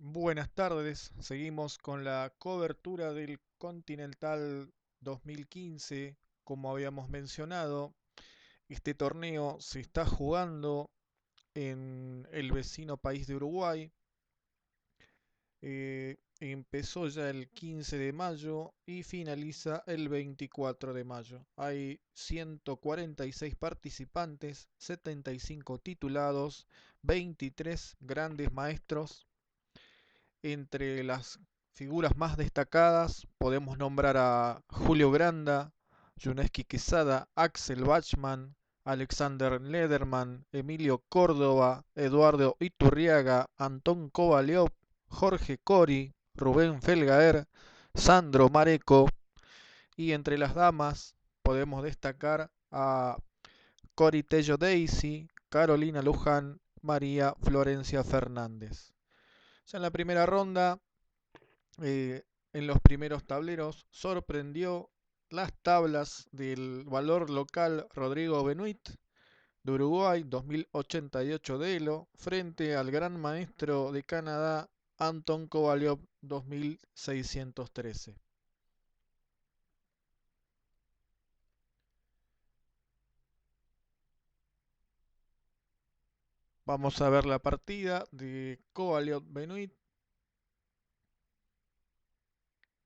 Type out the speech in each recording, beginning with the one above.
Buenas tardes, seguimos con la cobertura del Continental 2015. Como habíamos mencionado, este torneo se está jugando en el vecino país de Uruguay. Empezó ya el 15 de mayo y finaliza el 24 de mayo. Hay 146 participantes, 75 titulados, 23 grandes maestros. Entre las figuras más destacadas podemos nombrar a Julio Granda, Yuneski Quesada, Axel Bachmann, Alexander Lederman, Emilio Córdoba, Eduardo Iturriaga, Antón Kovaliov, Jorge Cori, Rubén Felgaer, Sandro Mareco. Y entre las damas podemos destacar a Cori Tello Daisy, Carolina Luján, María Florencia Fernández. Ya en la primera ronda, en los primeros tableros, sorprendió las tablas del valor local Rodrigo Benoit de Uruguay, 2088 de Elo, frente al gran maestro de Canadá, Anton Kovaliov, 2613. Vamos a ver la partida de Kovaliov Benoit.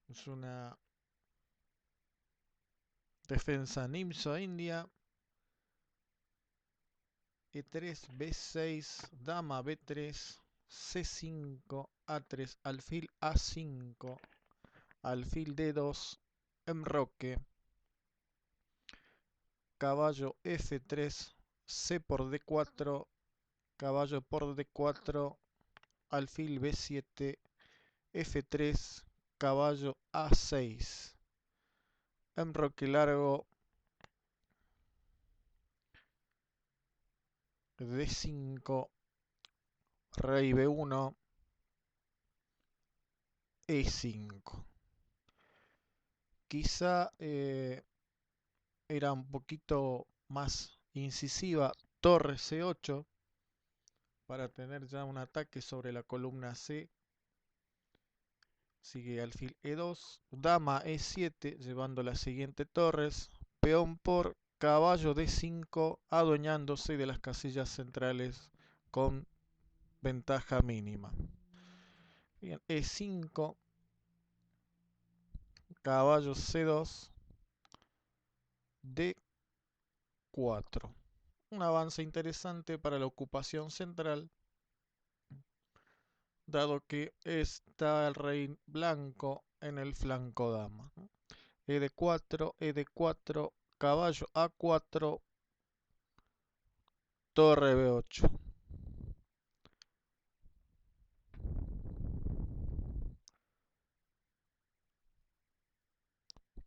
Es una defensa Nimzo India. E3, B6, dama B3, C5, A3, alfil A5, alfil D2, enroque, caballo F3, C por D4, caballo por D4, alfil B7, F3, caballo A6, enroque largo, D5, rey B1, E5. Quizá era un poquito más incisiva torre C8 para tener ya un ataque sobre la columna C. Sigue alfil E2, dama E7 llevando las siguientes torres, peón por caballo D5 adueñándose de las casillas centrales con ventaja mínima. Bien, E5, caballo C2, D4. Un avance interesante para la ocupación central, dado que está el rey blanco en el flanco dama. E4, E4, caballo A4, torre B8.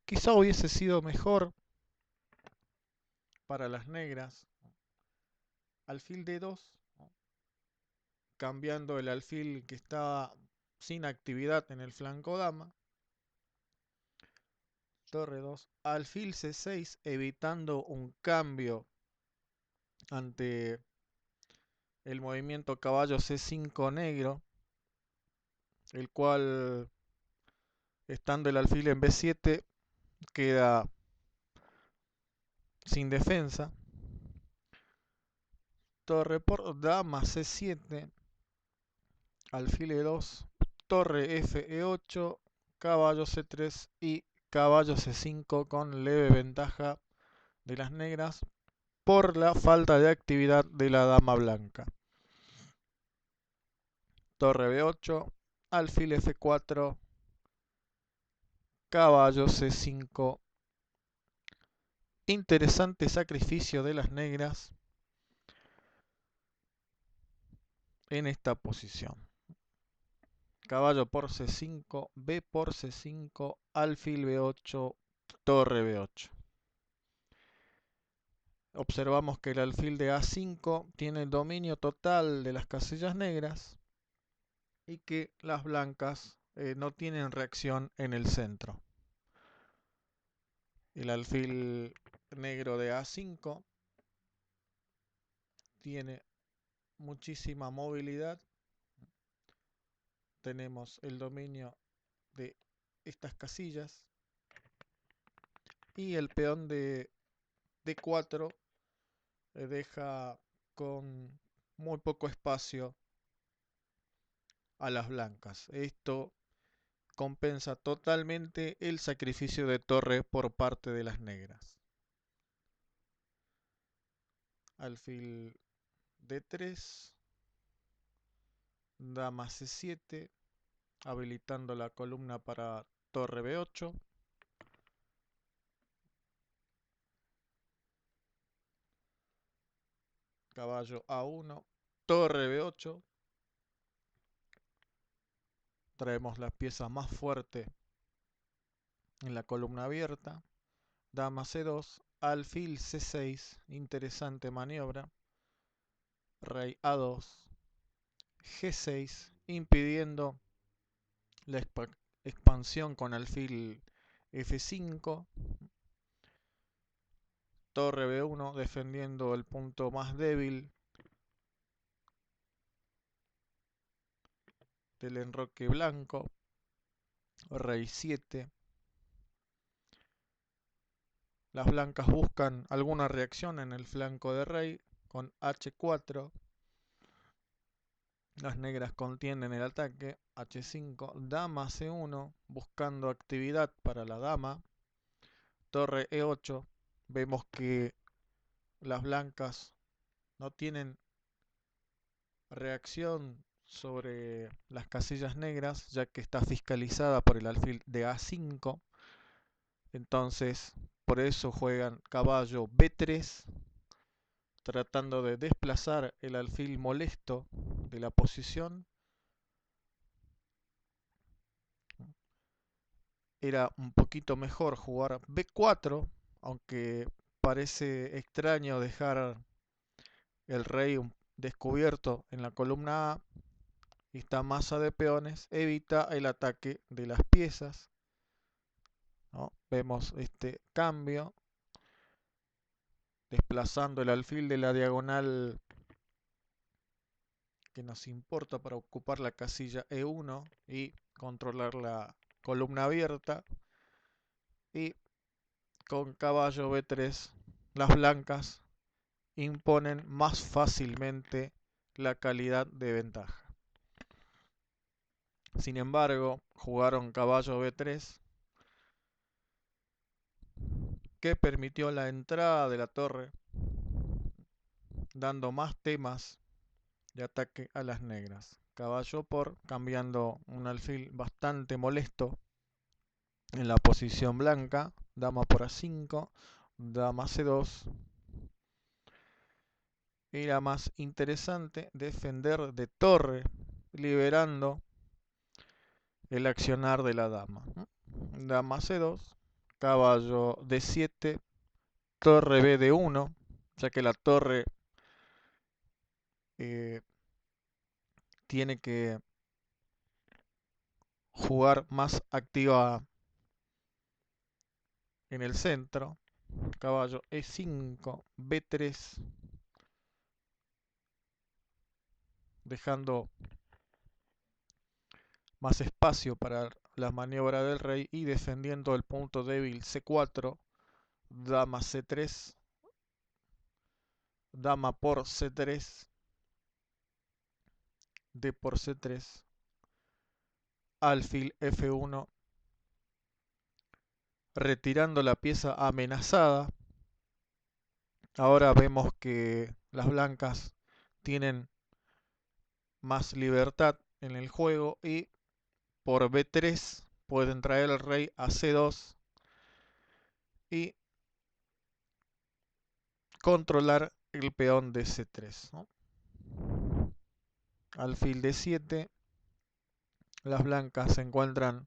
Quizá hubiese sido mejor para las negras alfil D2, cambiando el alfil que estaba sin actividad en el flanco dama. Torre 2, alfil C6, evitando un cambio ante el movimiento caballo C5 negro, el cual, estando el alfil en B7, queda sin defensa. Torre por dama C7, alfil E2, torre F E8, caballo C3 y caballo C5 con leve ventaja de las negras por la falta de actividad de la dama blanca. Torre B8, alfil F4, caballo C5. Interesante sacrificio de las negras en esta posición. Caballo por C5, B por C5, alfil B8, torre B8. Observamos que el alfil de A5 tiene el dominio total de las casillas negras y que las blancas no tienen reacción en el centro. El alfil negro de A5 tiene muchísima movilidad tenemos el dominio de estas casillas y el peón de D4 deja con muy poco espacio a las blancas. Esto compensa totalmente el sacrificio de torre por parte de las negras. Alfil D3, dama C7, habilitando la columna para torre B8. Caballo A1, torre B8. Traemos las piezas más fuertes en la columna abierta. Dama C2, alfil C6, interesante maniobra. Rey A2, G6, impidiendo la expansión con alfil F5. Torre B1, defendiendo el punto más débil del enroque blanco. Rey 7. Las blancas buscan alguna reacción en el flanco de rey con H4. Las negras contienden el ataque. H5, dama C1, buscando actividad para la dama. Torre E8. Vemos que las blancas no tienen reacción sobre las casillas negras, ya que está fiscalizada por el alfil de A5. Entonces, por eso juegan caballo B3, tratando de desplazar el alfil molesto de la posición. Era un poquito mejor jugar B4, aunque parece extraño dejar el rey descubierto en la columna A. Esta masa de peones evita el ataque de las piezas, ¿no? Vemos este cambio, desplazando el alfil de la diagonal que nos importa para ocupar la casilla E1 y controlar la columna abierta. Y con caballo B3 las blancas imponen más fácilmente la calidad de ventaja. Sin embargo, jugaron caballo B3, que permitió la entrada de la torre, dando más temas de ataque a las negras. Caballo por, cambiando un alfil bastante molesto en la posición blanca. Dama por A5, dama C2. Y la más interesante, defender de torre, liberando el accionar de la dama. Dama C2, caballo D7, torre B de 1, ya que la torre tiene que jugar más activa en el centro. Caballo E5, B3, dejando más espacio para la maniobra del rey y defendiendo el punto débil C4, dama C3, dama por C3, D por C3, alfil F1, retirando la pieza amenazada. Ahora vemos que las blancas tienen más libertad en el juego y por B3 pueden traer al rey a C2 y controlar el peón de C3, ¿no? Alfil D7, las blancas se encuentran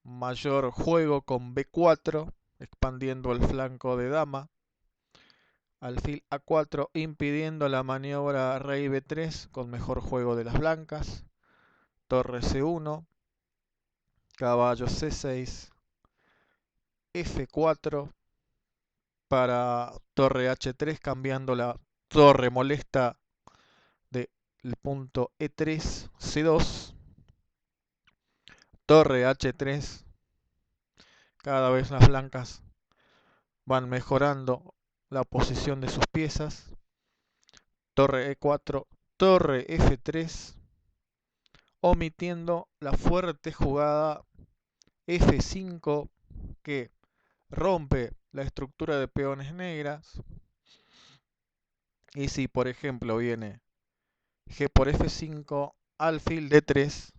mayor juego con B4, expandiendo el flanco de dama. Alfil A4, impidiendo la maniobra rey B3 con mejor juego de las blancas. Torre C1, caballo C6, F4 para torre H3, cambiando la torre molesta del punto E3, C2. torre H3. Cada vez las blancas van mejorando la posición de sus piezas. Torre E4, torre F3, omitiendo la fuerte jugada F5 que rompe la estructura de peones negras. Y si por ejemplo viene G por F5, alfil D3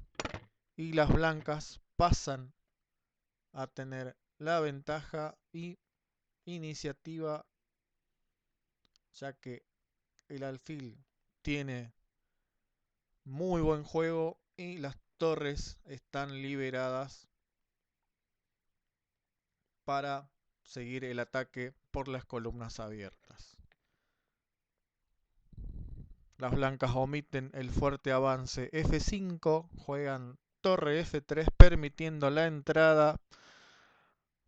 y las blancas pasan a tener la ventaja y iniciativa, ya que el alfil tiene muy buen juego y las torres están liberadas para seguir el ataque por las columnas abiertas. Las blancas omiten el fuerte avance F5, juegan torre F3 permitiendo la entrada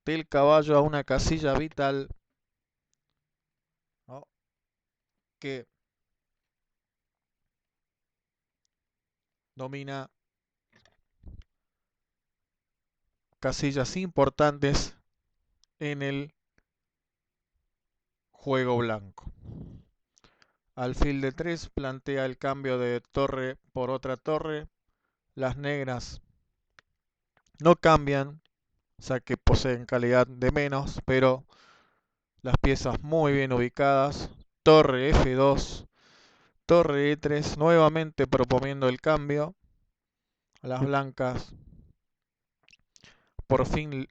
del caballo a una casilla vital, ¿no?, que domina casillas importantes en el juego blanco. Alfil de 3 plantea el cambio de torre por otra torre. Las negras no cambian, ya que poseen calidad de menos, pero las piezas muy bien ubicadas. Torre F2, torre E3, nuevamente proponiendo el cambio. Las blancas por fin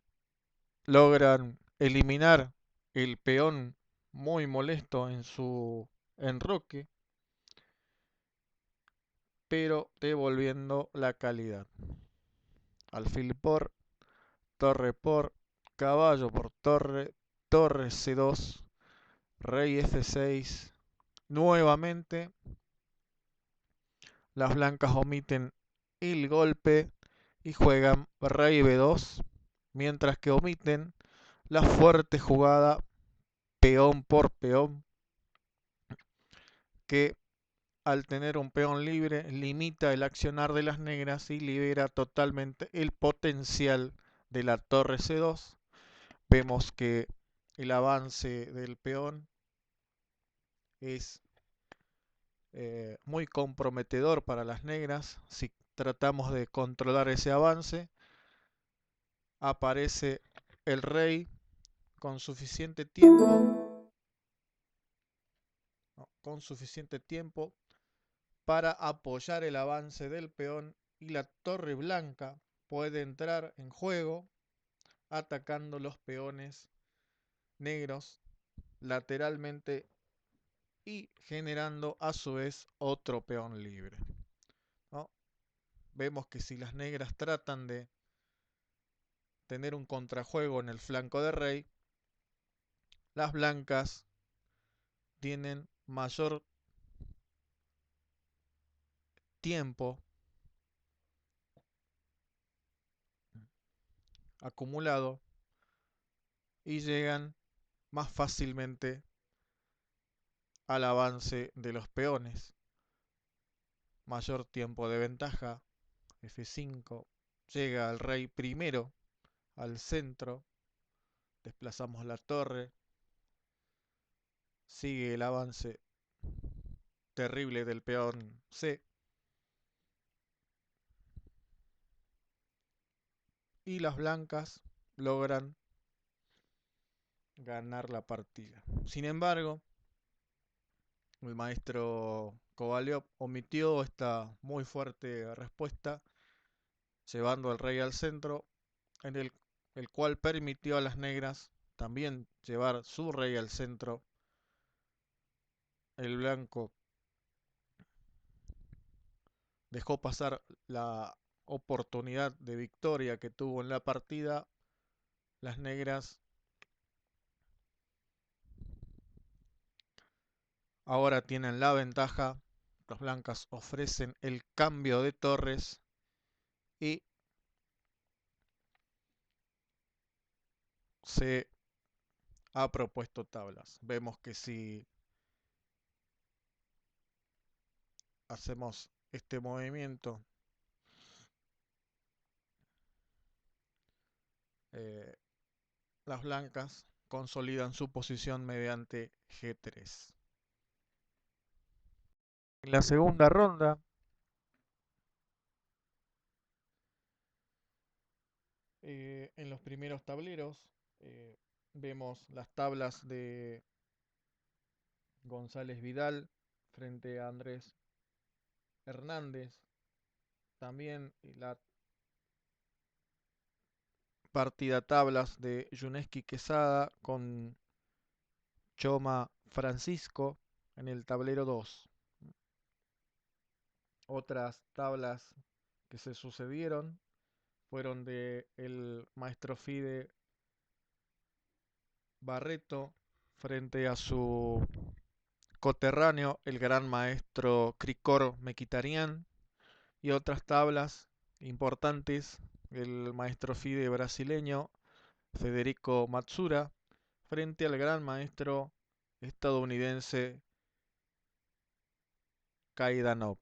logran eliminar el peón muy molesto en su enroque, pero devolviendo la calidad. Alfil por, torre por, caballo por torre, torre C2, rey F6. Nuevamente las blancas omiten el golpe y juegan rey B2, mientras que omiten la fuerte jugada peón por peón, que al tener un peón libre limita el accionar de las negras y libera totalmente el potencial de la torre C2. Vemos que el avance del peón es muy comprometedor para las negras. Si tratamos de controlar ese avance, aparece el rey con suficiente tiempo, ¿no?, con suficiente tiempo para apoyar el avance del peón, y la torre blanca puede entrar en juego atacando los peones negros lateralmente y generando a su vez otro peón libre, ¿no? Vemos que si las negras tratan de tener un contrajuego en el flanco de rey, las blancas tienen mayor tiempo acumulado y llegan más fácilmente al avance de los peones. Mayor tiempo de ventaja, F5, llega el rey primero al centro, desplazamos la torre, sigue el avance terrible del peón C y las blancas logran ganar la partida. Sin embargo, el maestro Kovalyov omitió esta muy fuerte respuesta, llevando al rey al centro, en el cual permitió a las negras también llevar su rey al centro. El blanco dejó pasar la oportunidad de victoria que tuvo en la partida. Las negras ahora tienen la ventaja. Las blancas ofrecen el cambio de torres y se ha propuesto tablas. Vemos que si hacemos este movimiento eh, las blancas consolidan su posición mediante G3. En la segunda ronda, en los primeros tableros, eh, vemos las tablas de González Vidal frente a Andrés Hernández. También la partida tablas de Yuneski Quesada con Choma Francisco en el tablero 2. Otras tablas que se sucedieron fueron de el maestro Fide Barreto frente a su coterráneo, el gran maestro Cricor Mequitarian, y otras tablas importantes, el maestro Fide brasileño Federico Matsura frente al gran maestro estadounidense Kaidanov.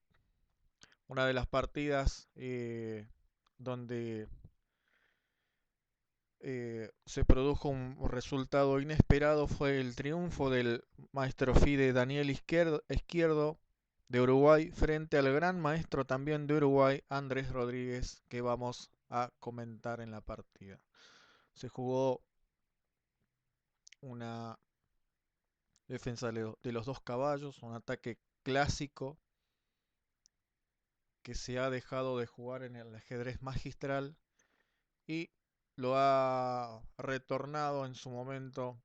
Una de las partidas donde se produjo un resultado inesperado fue el triunfo del maestro FIDE Daniel Izquierdo de Uruguay frente al gran maestro también de Uruguay Andrés Rodríguez, que vamos a comentar en la partida. Se jugó una defensa de los dos caballos, un ataque clásico que se ha dejado de jugar en el ajedrez magistral y lo ha retornado en su momento,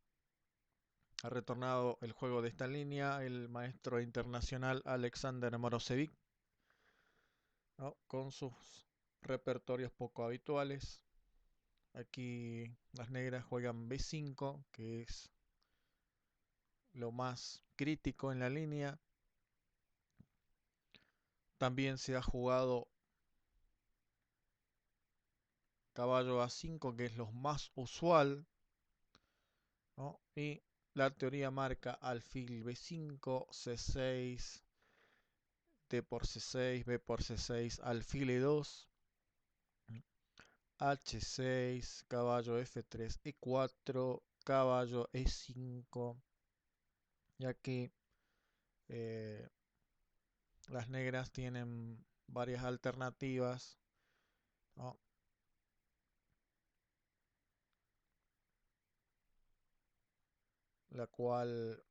ha retornado el juego de esta línea el maestro internacional Alexander Morosevic, ¿no? Con sus repertorios poco habituales. Aquí las negras juegan B5, que es lo más crítico en la línea. También se ha jugado caballo A5, que es lo más usual, ¿no? Y la teoría marca alfil B5, C6, D por C6, B por C6, alfil E2, H6, caballo F3, E4, caballo E5, ya que eh, las negras tienen varias alternativas, ¿no? La cual,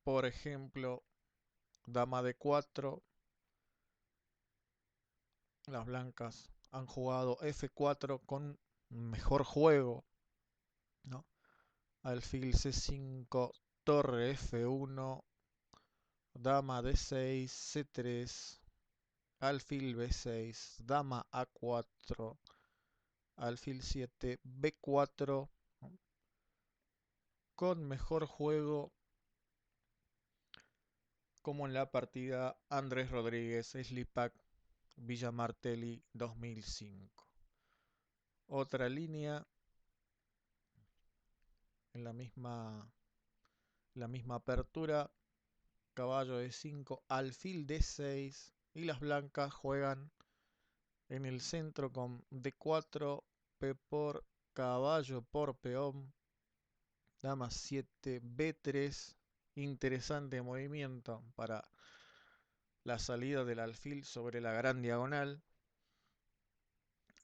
por ejemplo, dama D4, las blancas han jugado F4 con mejor juego, ¿no? Alfil C5, torre F1, dama D6, C3, alfil B6, dama A4, alfil 7, B4, ¿no? Con mejor juego como en la partida Andrés Rodríguez Slipak Villamartelli 2005. Otra línea en la misma apertura, caballo E5, alfil D6 y las blancas juegan en el centro con D4, P por caballo por peón, dama 7, B3, interesante movimiento para la salida del alfil sobre la gran diagonal.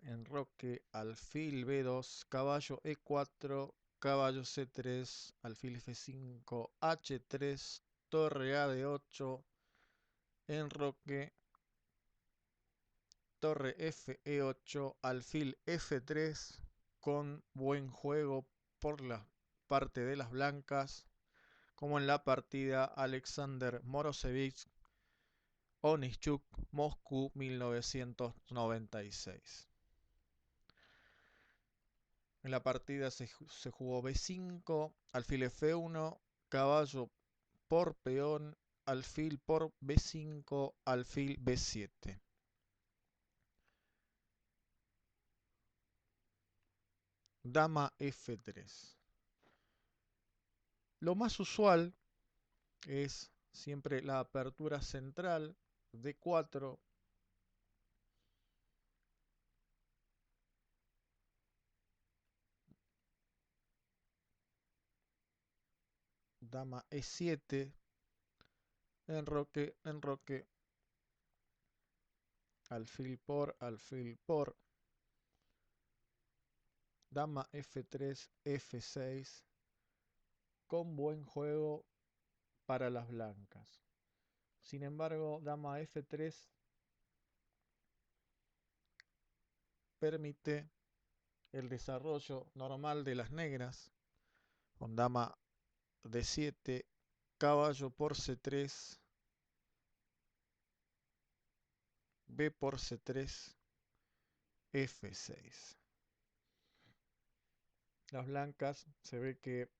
Enroque, alfil B2, caballo E4, caballo C3, alfil F5, H3, torre A de 8, enroque, torre F E8, alfil F3, con buen juego por la parte de las blancas, como en la partida Alexander Morozevich, Onischuk, Moscú 1996. En la partida se jugó B5, alfil F1, caballo por peón, alfil por B5, alfil B7. Dama F3. Lo más usual es siempre la apertura central D4, dama E7, enroque, enroque, alfil por, dama F3, F6, con buen juego para las blancas. Sin embargo, dama F3 permite el desarrollo normal de las negras, con dama D7, caballo por C3, B por C3, F6. Las blancas se ve que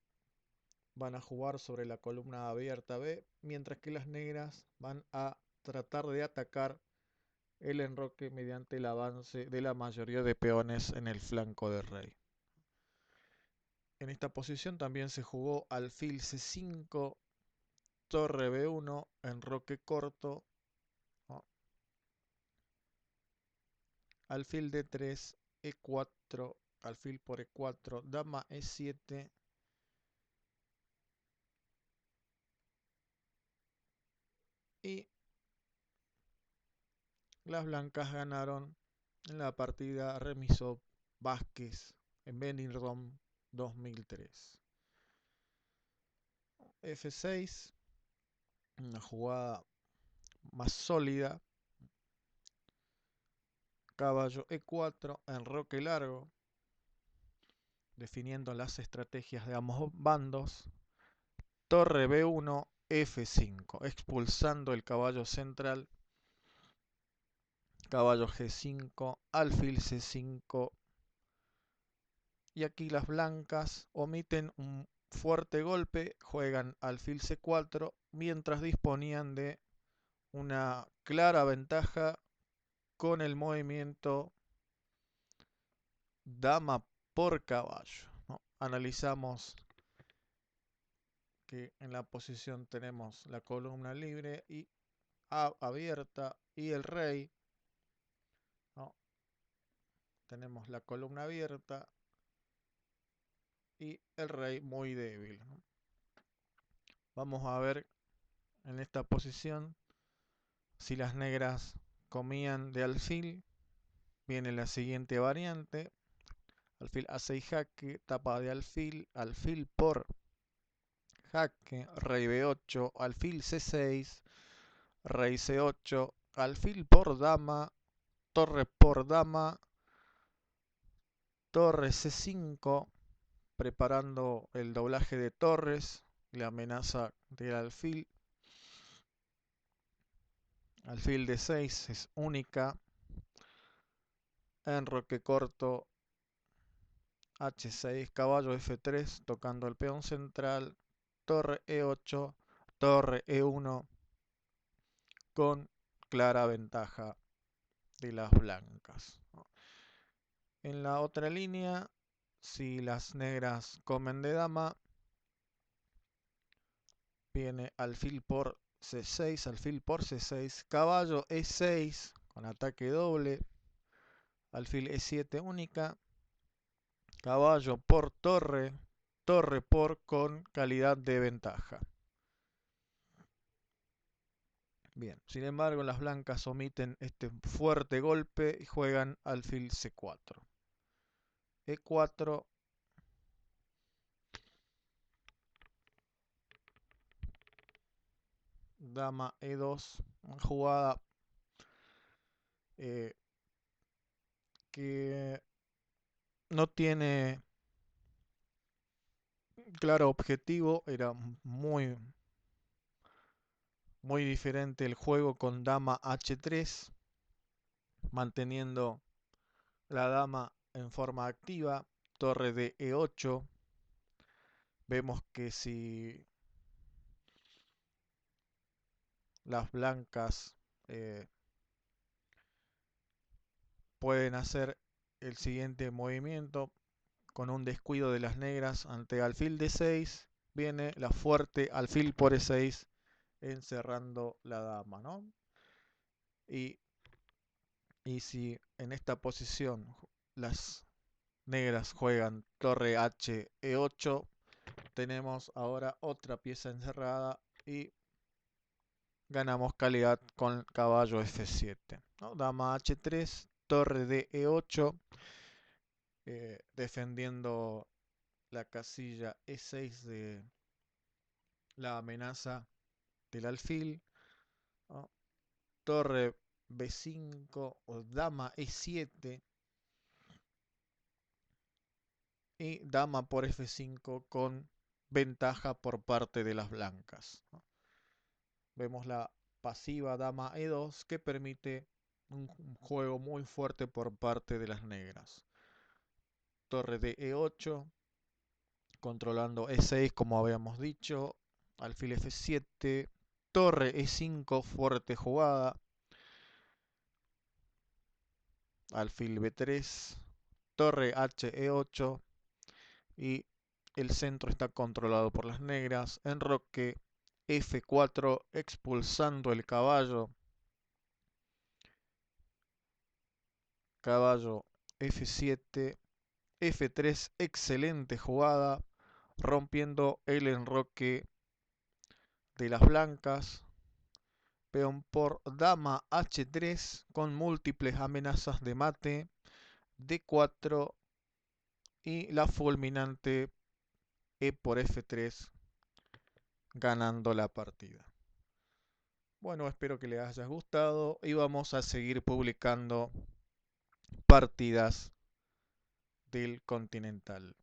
van a jugar sobre la columna abierta B, mientras que las negras van a tratar de atacar el enroque mediante el avance de la mayoría de peones en el flanco del rey. En esta posición también se jugó alfil C5, torre B1, enroque corto, ¿no? Alfil D3, E4, alfil por E4, dama E7, y las blancas ganaron en la partida remisó Vázquez en Benidorm 2003. F6, una jugada más sólida. Caballo E4, enroque largo, definiendo las estrategias de ambos bandos. Torre B1, F5, expulsando el caballo central. Caballo G5, alfil C5. Y aquí las blancas omiten un fuerte golpe, juegan alfil C4, mientras disponían de una clara ventaja con el movimiento dama por caballo, ¿no? Analizamos que en la posición tenemos la columna libre y A abierta y el rey, ¿no? Tenemos la columna abierta y el rey muy débil, ¿no? Vamos a ver en esta posición si las negras comían de alfil. Viene la siguiente variante: alfil A6 jaque, tapa de alfil, alfil por jaque, rey B8, alfil C6, rey C8, alfil por dama, torre por dama, torre C5, preparando el doblaje de torres y la amenaza del alfil. Alfil D6 es única. Enroque corto, H6, caballo F3, tocando el peón central, torre E8, torre E1, con clara ventaja de las blancas. En la otra línea, si las negras comen de dama, viene alfil por C6, alfil por C6, caballo E6 con ataque doble, alfil E7 única, caballo por torre, torre por con calidad de ventaja. Bien, sin embargo las blancas omiten este fuerte golpe y juegan alfil C4. E4, dama E2, una jugada que no tiene claro objetivo, era muy diferente el juego con dama H3, manteniendo la dama en forma activa, torre de E8. Vemos que si las blancas pueden hacer el siguiente movimiento con un descuido de las negras ante alfil D6, viene la fuerte alfil por E6 encerrando la dama, ¿no? Y si en esta posición las negras juegan torre H E8, tenemos ahora otra pieza encerrada y ganamos calidad con caballo F7, ¿no? Dama H3, torre de E8, defendiendo la casilla E6 de la amenaza del alfil, ¿no? Torre B5 o dama E7 y dama por F5 con ventaja por parte de las blancas, ¿no? Vemos la pasiva dama E2 que permite un juego muy fuerte por parte de las negras. Torre de E8, controlando E6 como habíamos dicho, alfil F7, torre E5, fuerte jugada, alfil B3, torre HE8 y el centro está controlado por las negras, enroque F4 expulsando el caballo, caballo F7, F3, excelente jugada, rompiendo el enroque de las blancas, peón por dama H3 con múltiples amenazas de mate, D4 y la fulminante E por F3 ganando la partida. Bueno, espero que les haya gustado y vamos a seguir publicando partidas del Continental.